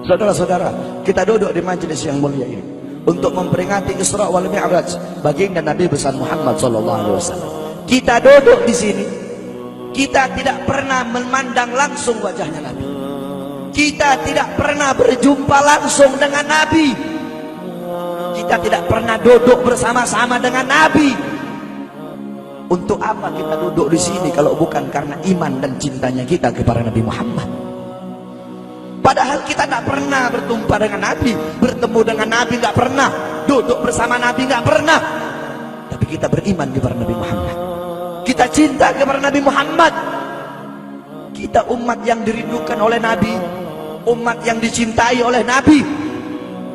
Saudara-saudara, kita duduk di majelis yang mulia ini untuk memperingati Isra wal Mi'raj baginda Nabi besar Muhammad SAW. Kita duduk di sini, kita tidak pernah memandang langsung wajahnya Nabi. Kita tidak pernah berjumpa langsung dengan Nabi. Kita tidak pernah duduk bersama-sama dengan Nabi. Untuk apa kita duduk di sini kalau bukan karena iman dan cintanya kita kepada Nabi Muhammad? Padahal kita tidak pernah berjumpa dengan Nabi, bertemu dengan Nabi nggak pernah, duduk bersama Nabi nggak pernah. Tapi kita beriman kepada Nabi Muhammad. Kita cinta kepada Nabi Muhammad. Kita umat yang dirindukan oleh Nabi, umat yang dicintai oleh Nabi.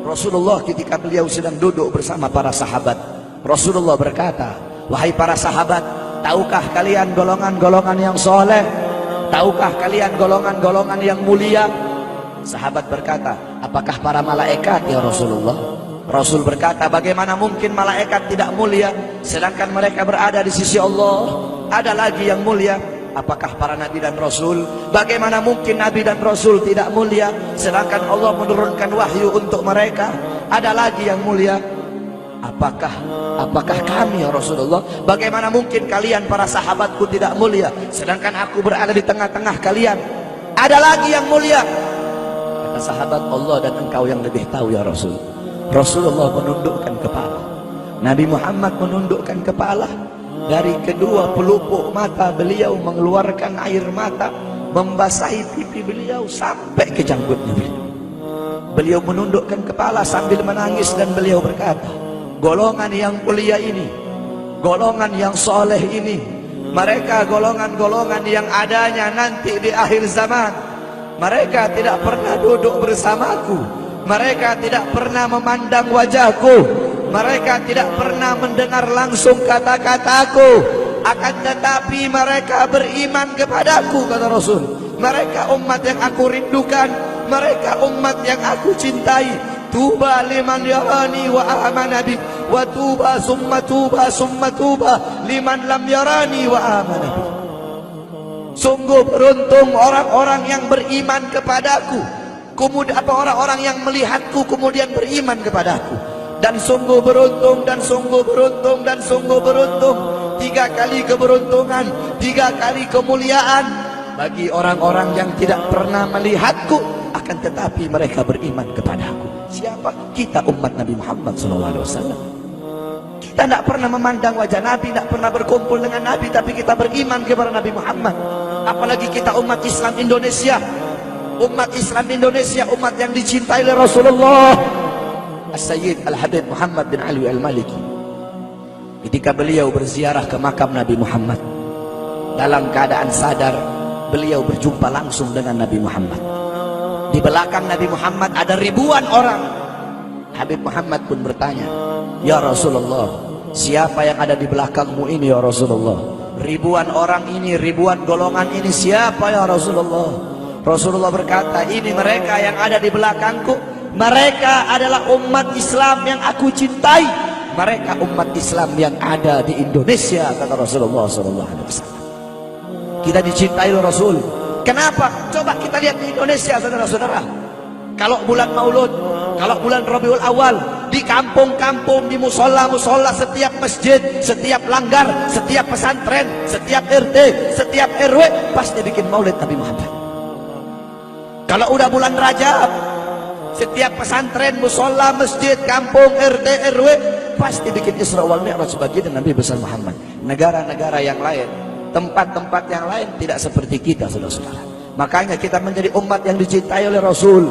Rasulullah ketika beliau sedang duduk bersama para sahabat, Rasulullah berkata, "Wahai para sahabat, tahukah kalian golongan-golongan yang soleh? Tahukah kalian golongan-golongan yang mulia?" Sahabat berkata, "Apakah para malaikat ya Rasulullah?" Rasul berkata, "Bagaimana mungkin malaikat tidak mulia sedangkan mereka berada di sisi Allah? Ada lagi yang mulia. Apakah para nabi dan rasul? Bagaimana mungkin nabi dan rasul tidak mulia sedangkan Allah menurunkan wahyu untuk mereka? Ada lagi yang mulia. Apakah kami ya Rasulullah? Bagaimana mungkin kalian para sahabatku tidak mulia sedangkan aku berada di tengah-tengah kalian? Ada lagi yang mulia." Kata sahabat, "Allah dan engkau yang lebih tahu ya Rasul." Rasulullah menundukkan kepala, Nabi Muhammad menundukkan kepala. Dari kedua pelupuk mata beliau mengeluarkan air mata, membasahi pipi beliau sampai ke janggutnya beliau. Beliau menundukkan kepala sambil menangis dan beliau berkata, "Golongan yang mulia ini, golongan yang soleh ini, mereka golongan-golongan yang adanya nanti di akhir zaman. Mereka tidak pernah duduk bersamaku, mereka tidak pernah memandang wajahku, mereka tidak pernah mendengar langsung kata-kataku, akan tetapi mereka beriman kepadaku," kata Rasul. "Mereka umat yang aku rindukan, mereka umat yang aku cintai. Tuba liman yarani wa amana bi, wa tuba summa tuba liman lam yarani wa amana bi." Sungguh beruntung orang-orang yang beriman kepadaku, kemudian orang-orang yang melihatku kemudian beriman kepadaku. Dan sungguh beruntung, dan sungguh beruntung, dan sungguh beruntung. 3 kali keberuntungan, 3 kali kemuliaan bagi orang-orang yang tidak pernah melihatku akan tetapi mereka beriman kepadaku. Siapa? Kita umat Nabi Muhammad SAW. Kita tidak pernah memandang wajah Nabi, tidak pernah berkumpul dengan Nabi, tapi kita beriman kepada Nabi Muhammad. Apalagi kita umat Islam Indonesia. Umat Islam Indonesia, umat yang dicintai oleh Rasulullah As-Sayyid Al-Habib Muhammad bin Ali Al-Maliki. Ketika beliau berziarah ke makam Nabi Muhammad, dalam keadaan sadar beliau berjumpa langsung dengan Nabi Muhammad. Di belakang Nabi Muhammad ada ribuan orang. Habib Muhammad pun bertanya, "Ya Rasulullah, siapa yang ada di belakangmu ini ya Rasulullah? Ribuan orang ini, ribuan golongan ini, siapa ya Rasulullah?" Rasulullah berkata, "Ini mereka yang ada di belakangku. Mereka adalah umat Islam yang aku cintai. Mereka umat Islam yang ada di Indonesia," kata Rasulullah SAW. Kita dicintai oleh Rasul. Kenapa? Coba kita lihat di Indonesia, saudara-saudara. Kalau bulan Maulud, kalau bulan Rabiul Awal, di kampung-kampung, di musola-musola, setiap masjid, setiap langgar, setiap pesantren, setiap RT, setiap RW pasti bikin maulid Nabi Muhammad. Kalau udah bulan Rajab, setiap pesantren, musola, masjid, kampung, RT, RW pasti bikin Isra wal Mi'raj baginda Nabi besar Muhammad. Negara-negara yang lain, tempat-tempat yang lain tidak seperti kita, saudara-saudara. Makanya kita menjadi umat yang dicintai oleh Rasul,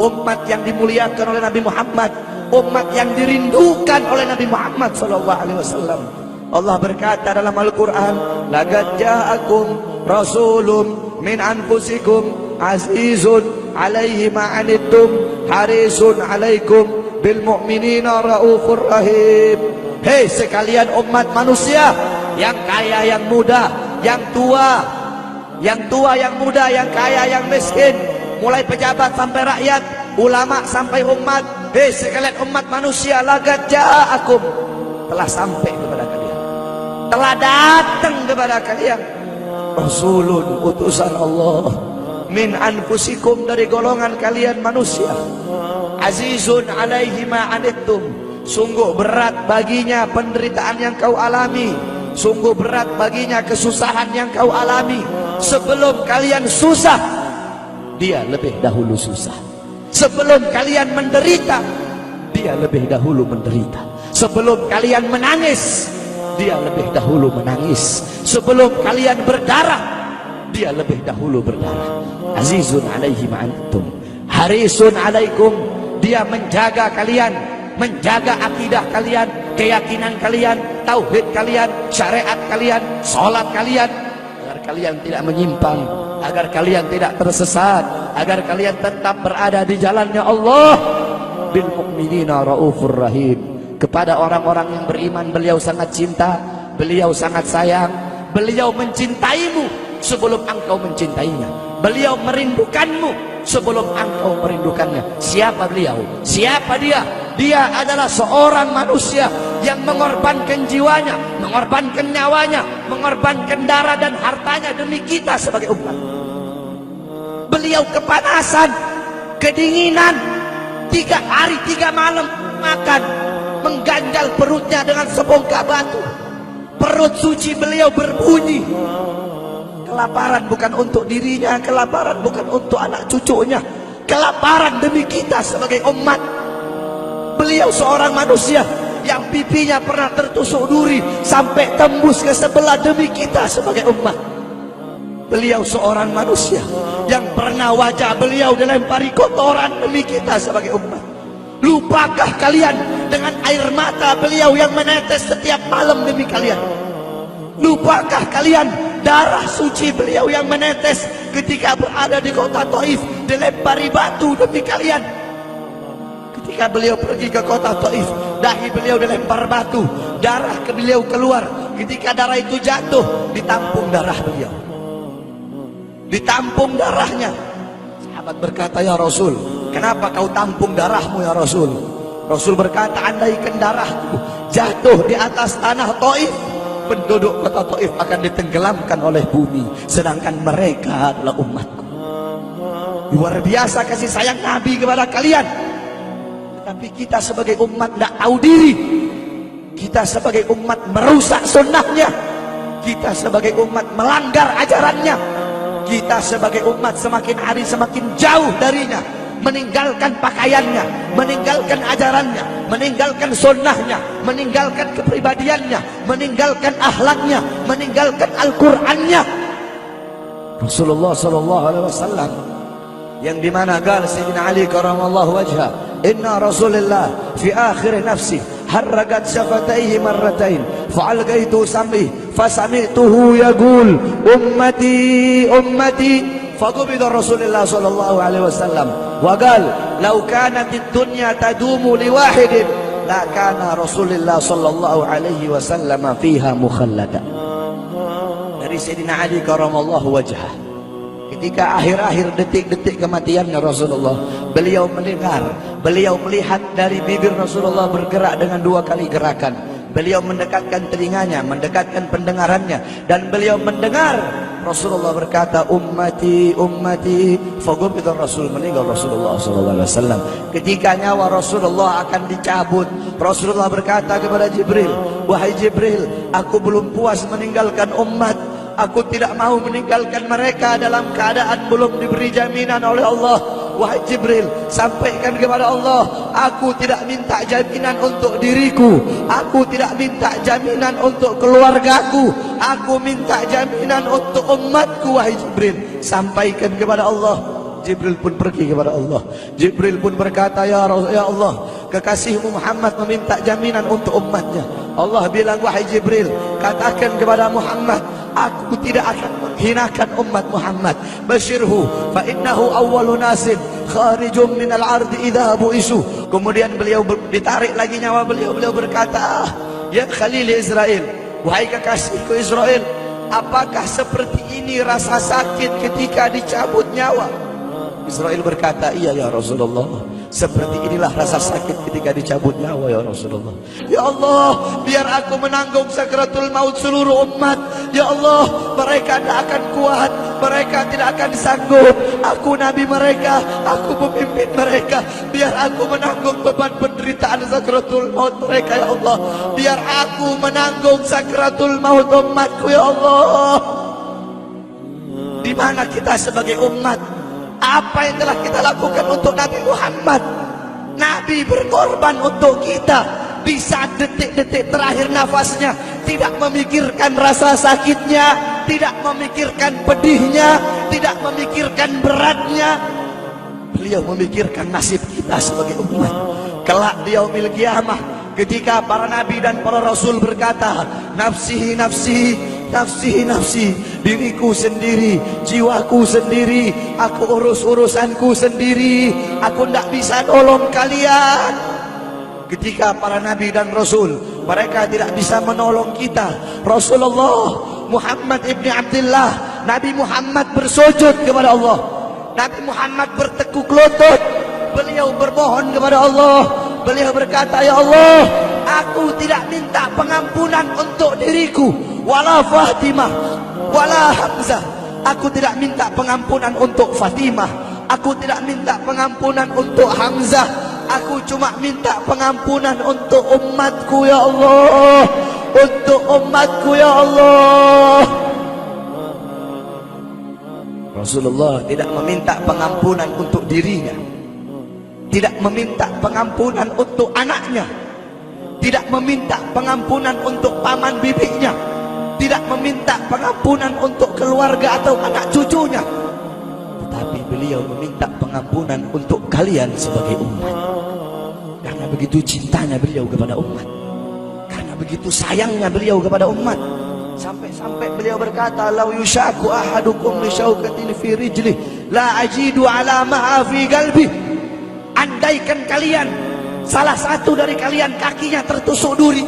umat yang dimuliakan oleh Nabi Muhammad, umat yang dirindukan oleh Nabi Muhammad SAW. Allah berkata dalam Al-Quran, "Laqad ja'akum rasulun min anfusikum azizun alaihi ma'anittum harisun alaikum bil mu'minina raufur rahim." Hei sekalian umat manusia, yang kaya, yang muda, yang tua, yang muda, yang kaya, yang miskin, mulai pejabat sampai rakyat, ulama sampai umat. Hei sekalian umat manusia, laqad ja'akum, telah sampai kepada kalian, telah datang kepada kalian rasulun, utusan Allah, min anfusikum, dari golongan kalian manusia, azizun alaihi ma anittum, sungguh berat baginya penderitaan yang kau alami, sungguh berat baginya kesusahan yang kau alami. Sebelum kalian susah, dia lebih dahulu susah. Sebelum kalian menderita, dia lebih dahulu menderita. Sebelum kalian menangis, dia lebih dahulu menangis. Sebelum kalian berdarah, dia lebih dahulu berdarah. Azizun alaihi ma antum, harisun alaikum, dia menjaga kalian, menjaga akidah kalian, keyakinan kalian, tauhid kalian, syariat kalian, sholat kalian, agar kalian tidak menyimpang, agar kalian tidak tersesat, agar kalian tetap berada di jalannya Allah. Bil mu'minina raufur rahim, kepada orang-orang yang beriman beliau sangat cinta, beliau sangat sayang, beliau mencintaimu sebelum engkau mencintainya, beliau merindukanmu sebelum engkau merindukannya. Siapa beliau? Siapa dia? Dia adalah seorang manusia yang mengorbankan jiwanya, mengorbankan nyawanya, mengorbankan darah dan hartanya demi kita sebagai umat. Beliau kepanasan, kedinginan, 3 hari 3 malam makan, mengganjal perutnya dengan sebongkah batu. Perut suci beliau berbunyi. Kelaparan bukan untuk dirinya, kelaparan bukan untuk anak cucunya, kelaparan demi kita sebagai umat. Beliau seorang manusia yang pipinya pernah tertusuk duri sampai tembus ke sebelah demi kita sebagai umat. Beliau seorang manusia yang pernah wajah beliau dilempari kotoran demi kita sebagai umat. Lupakah kalian dengan air mata beliau yang menetes setiap malam demi kalian? Lupakah kalian darah suci beliau yang menetes ketika berada di kota Taif, dilempari batu demi kalian? Ketika beliau pergi ke kota Taif, dahi beliau dilempar batu, darah ke beliau keluar. Ketika darah itu jatuh, ditampung darah beliau, ditampung darahnya. Sahabat berkata, ya Rasul, kenapa kau tampung darahmu ya Rasul? Rasul berkata, andaikan darahku jatuh di atas tanah Taif, penduduk kota Taif akan ditenggelamkan oleh bumi, sedangkan mereka adalah umatku. Luar biasa kasih sayang Nabi kepada kalian. Tapi kita sebagai umat tidak tahu diri. Kita sebagai umat merusak sunnahnya. Kita sebagai umat melanggar ajarannya. Kita sebagai umat semakin hari semakin jauh darinya, meninggalkan pakaiannya, meninggalkan ajarannya, meninggalkan sunnahnya, meninggalkan kepribadiannya, meninggalkan akhlaknya, meninggalkan Al-Qur'annya. Rasulullah SAW yang dimana gal Sayyidina Ali karamallahu wajha, inna Rasulullah fi akhir nafsi harragat syafataihi marratain fa'algaitu sam'i fasami'tuhu yaqul ummati ummati faqubida Rasulullah sallallahu alaihi wasallam wa qala law kanat ad-dunya tadumu li wahidin la kana Rasulullah sallallahu alaihi wasallam fiha mukhallada. Dari Sayyidina Ali karamallahu wajhah, ketika akhir-akhir detik-detik kematiannya Rasulullah, beliau mendengar, beliau melihat dari bibir Rasulullah bergerak dengan 2 kali gerakan. Beliau mendekatkan telinganya, mendekatkan pendengarannya, dan beliau mendengar Rasulullah berkata, ummati, ummati. Faqubida Rasul, meninggal Rasulullah SAW. Ketika nyawa Rasulullah akan dicabut, Rasulullah berkata kepada Jibril, wahai Jibril, aku belum puas meninggalkan umat. Aku tidak mau meninggalkan mereka dalam keadaan belum diberi jaminan oleh Allah. Wahai Jibril, sampaikan kepada Allah, aku tidak minta jaminan untuk diriku, aku tidak minta jaminan untuk keluargaku, aku minta jaminan untuk umatku. Wahai Jibril, sampaikan kepada Allah. Jibril pun pergi kepada Allah. Jibril pun berkata, ya Allah, kekasihmu Muhammad meminta jaminan untuk umatnya. Allah bilang, wahai Jibril, katakan kepada Muhammad, aku tidak akan menghinakan umat Muhammad. Basyirhu fa innahu awwalu nasin kharijum minal ardi idza bu'isu. Kemudian beliau ditarik lagi nyawa beliau. Beliau berkata, Ya Khalil Israel, wahai kekasihku Israel, apakah seperti ini rasa sakit ketika dicabut nyawa? Israel berkata, iya ya Rasulullah, seperti inilah rasa sakit ketika dicabut nyawa ya Rasulullah. Ya Allah, biar aku menanggung sakratul maut seluruh umat. Ya Allah, mereka tidak akan kuat, mereka tidak akan sanggup. Aku nabi mereka, aku pemimpin mereka. Biar aku menanggung beban penderitaan sakratul maut mereka ya Allah. Biar aku menanggung sakratul maut umatku ya Allah. Di mana kita sebagai umat? Apa yang telah kita lakukan untuk Nabi Muhammad? Nabi berkorban untuk kita. Di saat detik-detik terakhir nafasnya, tidak memikirkan rasa sakitnya, tidak memikirkan pedihnya, tidak memikirkan beratnya. Beliau memikirkan nasib kita sebagai umat. Kelak di yaumil qiyamah, ketika para nabi dan para rasul berkata, nafsi nafsi, nafsi nafsi, diriku sendiri, jiwaku sendiri, aku urus urusanku sendiri, aku tidak bisa nolong kalian. Ketika para nabi dan rasul, mereka tidak bisa menolong kita. Rasulullah Muhammad ibni Abdullah, Nabi Muhammad bersujud kepada Allah, Nabi Muhammad bertekuk lutut, beliau bermohon kepada Allah. Beliau berkata, ya Allah, aku tidak minta pengampunan untuk diriku, wala Fatimah, wala Hamzah. Aku tidak minta pengampunan untuk Fatimah, aku tidak minta pengampunan untuk Hamzah. Aku cuma minta pengampunan untuk umatku ya Allah, untuk umatku ya Allah. Rasulullah tidak meminta pengampunan untuk dirinya, tidak meminta pengampunan untuk anaknya, tidak meminta pengampunan untuk paman bibinya, tidak meminta pengampunan untuk keluarga atau anak cucunya, tetapi beliau meminta pengampunan untuk kalian sebagai umat. Karena begitu cintanya beliau kepada umat, karena begitu sayangnya beliau kepada umat, sampai-sampai beliau berkata, lau yushaku ahadukum li syaukatin fi rijlih la ajidu ala ma'a fi qalbi. Andaikan kalian, salah satu dari kalian kakinya tertusuk duri,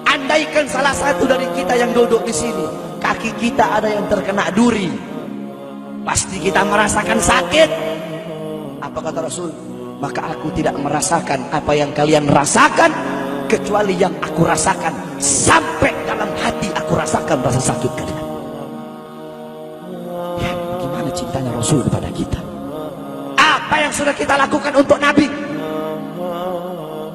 andaikan salah satu dari kita yang duduk di sini kaki kita ada yang terkena duri, pasti kita merasakan sakit. Apa kata Rasul? Maka aku tidak merasakan apa yang kalian rasakan, kecuali yang aku rasakan, sampai dalam hati aku rasakan rasa sakit kalian. Ya, bagaimana cintanya Rasul kepada kita? Apa yang sudah kita lakukan untuk Nabi?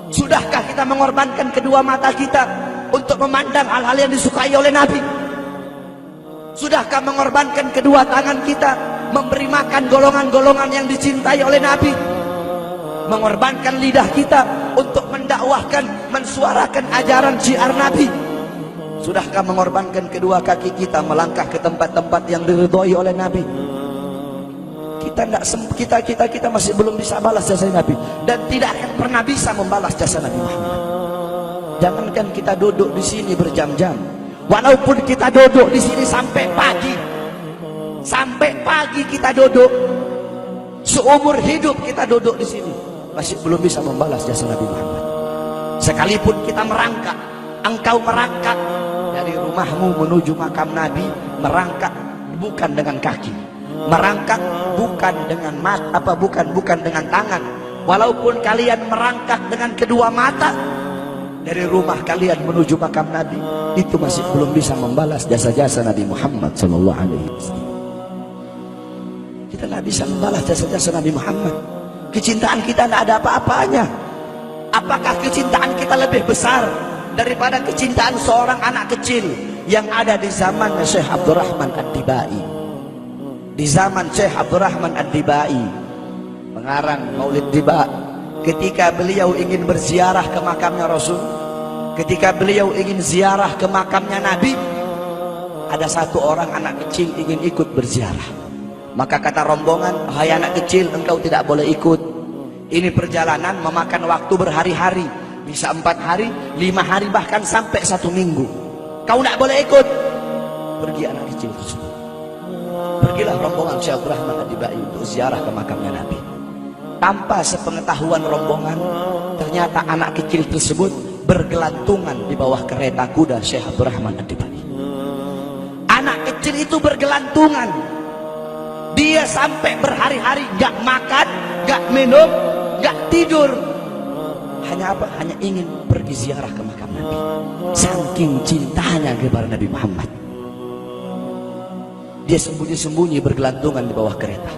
Sudahkah kita mengorbankan kedua mata kita untuk memandang hal-hal yang disukai oleh Nabi? Sudahkah mengorbankan kedua tangan kita memberi makan golongan-golongan yang dicintai oleh Nabi? Mengorbankan lidah kita untuk mendakwahkan, mensuarakan ajaran syiar Nabi? Sudahkah mengorbankan kedua kaki kita melangkah ke tempat-tempat yang diridhoi oleh Nabi? Kita masih belum bisa balas jasa Nabi, dan tidak akan pernah bisa membalas jasa Nabi Muhammad. Jangankan kita duduk di sini berjam-jam, walaupun kita duduk di sini sampai pagi kita duduk, seumur hidup kita duduk di sini, masih belum bisa membalas jasa Nabi Muhammad. Sekalipun kita merangkak, engkau merangkak dari rumahmu menuju makam Nabi, merangkak bukan dengan kaki, merangkak bukan dengan mata, bukan dengan tangan. Walaupun kalian merangkak dengan kedua mata dari rumah kalian menuju makam Nabi, itu masih belum bisa membalas jasa-jasa Nabi Muhammad sallallahu alaihi wasallam. Kita tidak bisa membalas jasa-jasa Nabi Muhammad. Kecintaan kita tidak ada apa-apanya. Apakah kecintaan kita lebih besar daripada kecintaan seorang anak kecil yang ada di zaman Syekh Abdurrahman Ad-Dibai? Di zaman Syekh Abdurrahman Ad-Dibai, pengarang Maulid Diba, ketika beliau ingin berziarah ke makamnya Rasul, ketika beliau ingin ziarah ke makamnya Nabi, ada satu orang anak kecil ingin ikut berziarah. Maka kata rombongan, hai anak kecil, engkau tidak boleh ikut. Ini perjalanan memakan waktu berhari-hari, bisa 4 hari, 5 hari, bahkan sampai 1 minggu. Kau tidak boleh ikut. Pergi anak kecil tersebut. Pergilah rombongan Syekh Abdurrahman Ad-Dibai untuk ziarah ke makamnya Nabi. Tanpa sepengetahuan rombongan, ternyata anak kecil tersebut bergelantungan di bawah kereta kuda Syekh Abdurrahman Ad-Dibai. Anak kecil itu bergelantungan. Dia sampai berhari-hari gak makan, gak minum, gak tidur. Hanya apa? Hanya ingin pergi ziarah ke makam Nabi. Saking cintanya kepada Nabi Muhammad. Dia sembunyi-sembunyi bergelantungan di bawah kereta.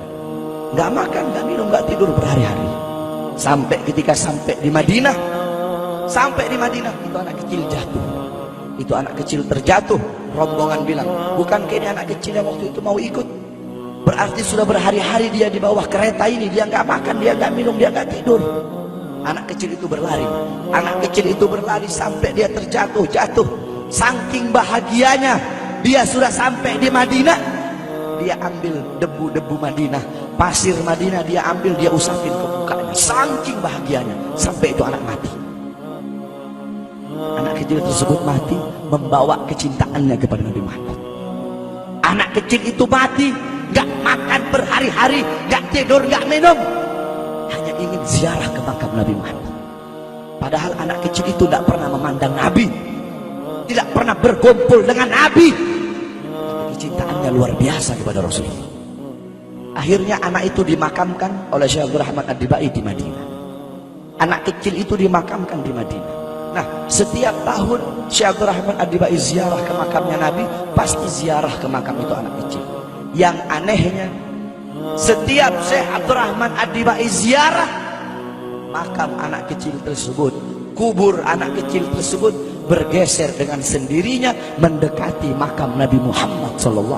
Gak makan, gak minum, gak tidur berhari-hari. Sampai ketika sampai di Madinah, itu anak kecil jatuh. Itu anak kecil terjatuh. Rombongan bilang, bukan ini anak kecil yang waktu itu mau ikut? Berarti sudah berhari-hari dia di bawah kereta ini. Dia nggak makan, dia nggak minum, dia nggak tidur. Anak kecil itu berlari. Anak kecil itu berlari sampai dia terjatuh. Saking bahagianya, dia sudah sampai di Madinah. Dia ambil debu-debu Madinah, pasir Madinah, dia ambil, dia usapin ke mukanya. Saking bahagianya, sampai itu anak mati. Anak kecil tersebut mati membawa kecintaannya kepada Nabi Muhammad. Anak kecil itu mati, gak makan berhari-hari, gak tidur, gak minum, hanya ingin ziarah ke makam Nabi Muhammad. Padahal anak kecil itu tidak pernah memandang Nabi, tidak pernah berkumpul dengan Nabi, tapi kecintaannya luar biasa kepada Rasulullah. Akhirnya anak itu dimakamkan oleh Syekh Abdurrahman Ad-Dibai di Madinah. Anak kecil itu dimakamkan di Madinah. Nah, setiap tahun Syekh Abdurrahman Ad-Dibai ziarah ke makamnya Nabi, pasti ziarah ke makam itu anak kecil. Yang anehnya, setiap Syekh Abdurrahman Ad-Dibai ziarah makam anak kecil tersebut, kubur anak kecil tersebut bergeser dengan sendirinya mendekati makam Nabi Muhammad SAW.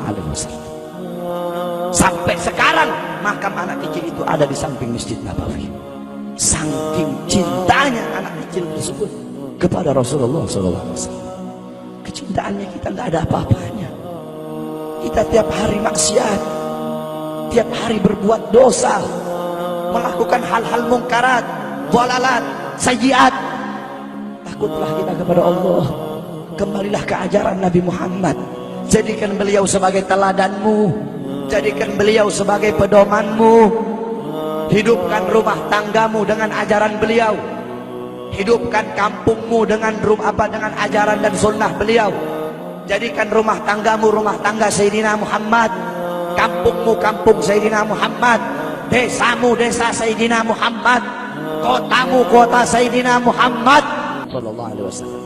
Sampai sekarang makam anak kecil itu ada di samping Masjid Nabawi. Saking cintanya anak kecil tersebut kepada Rasulullah SAW. Kecintaannya kita nggak ada apa-apanya. Kita tiap hari maksiat, tiap hari berbuat dosa, melakukan hal-hal mungkarat, dhalalat, sayyiat. Takutlah kita kepada Allah. Kembalilah ke ajaran Nabi Muhammad. Jadikan beliau sebagai teladanmu, jadikan beliau sebagai pedomanmu. Hidupkan rumah tanggamu dengan ajaran beliau. Hidupkan kampungmu dengan dengan ajaran dan sunnah beliau. Jadikan rumah tanggamu rumah tangga Sayyidina Muhammad, kampungmu kampung Sayyidina Muhammad, desamu desa Sayyidina Muhammad, kotamu kota Sayyidina Muhammad sallallahu alaihi wasallam.